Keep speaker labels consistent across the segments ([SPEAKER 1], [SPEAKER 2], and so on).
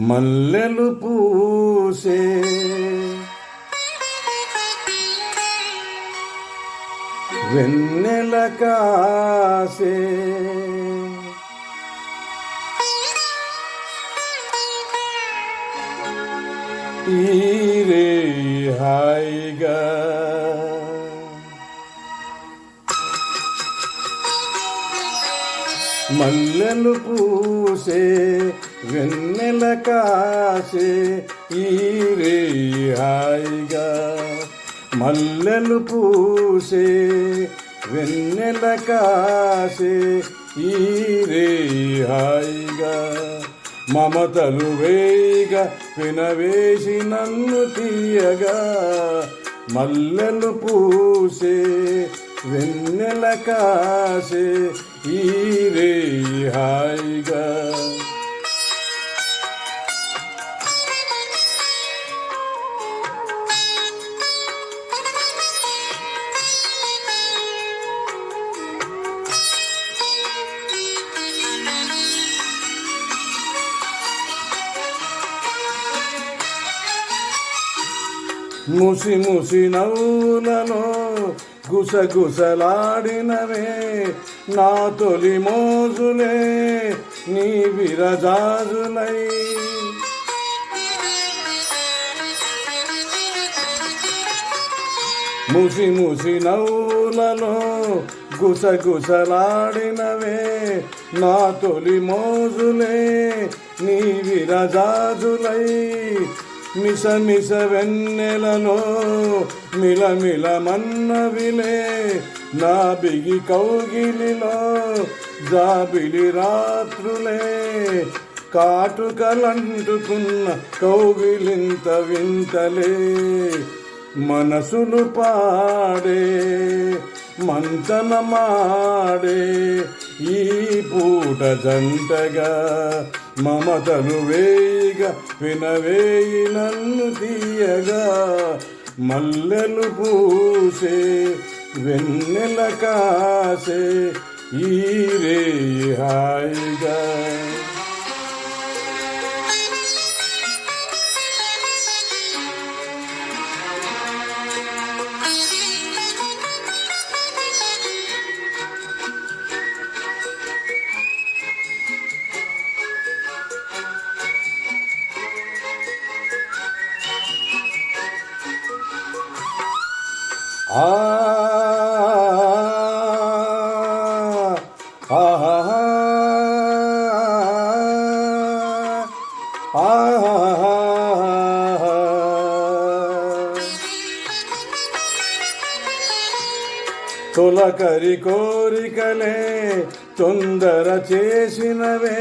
[SPEAKER 1] మల్లెలు పూసే వెన్నెల కాసే ఈరే హాయిగా మల్లెలు పూసే వెన్నెల కాసే ఈరే హాయిగా మల్లెలు పూసే వెన్నెల కాసే ఈరే హాయిగా మమతలు వేయిగా పినవేసి నన్ను తీయగా మల్లెలు పూసే వెన్నెల కాసే ఈరే హాయిగా ముసి ముసి నవ్వులలో గుసగుసలాడినవే నా తొలి మోజులే నీ విరజాజులై ముసి ముసి నవ్వులలో గుసగుసలాడినవే నా తొలి మోజులే నీ విరజాజులై మిస మిస వెన్నెలలో మిలమిల మన్నవిలే నా బిగి కౌగిలిలో జాబిలి రాత్రులే కాటుకలంటుకున్న కౌగిలింత వింతలే మనసులు పాడే మంతనమాడే ఈ పూట జంటగా మమతలు వేయిగా వినవేయి నన్ను తీయగా మల్లెలు పూసే వెన్నెల కాసే ఈరే హాయిగా ఆ తొలకరి కోరికలే తొందర చేసినవే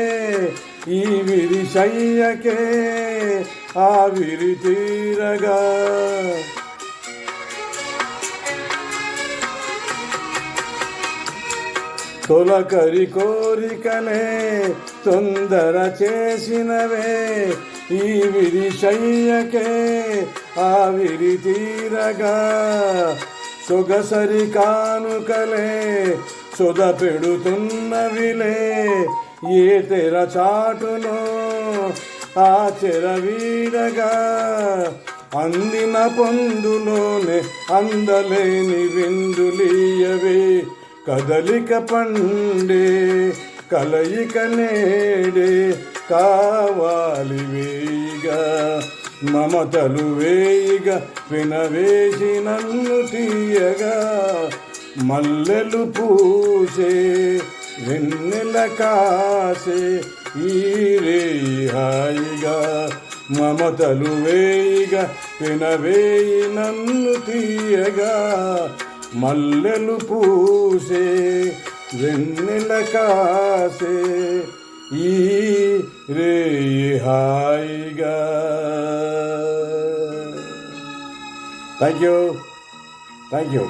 [SPEAKER 1] ఈ విరి శయ్యకే ఆవిరి తీరగా తొలకరి కోరికలే తొందర చేసినవే ఈ విరి శయ్యకే ఆవిరి తీరగా సొగసరి కానుకలే సొద పెడుతున్నవిలే ఏ తెర చాటులో ఆ చెర వీడగా అందిన పొందులోనే అందలేని విందులీయవే కదలిక పండే కలయిక నేడే కావాలి వేయిగా మమతలు వేయిగా వినవేసి నన్ను తీయగా మల్లెలు పూసే వెన్నెల కాసే ఈరే హాయిగా మమతలు వేయిగా వినవేయి నన్ను తీయగా మల్లెలు పూసే వెన్నెల కాసే ఈ రే హాయిగా. Thank you.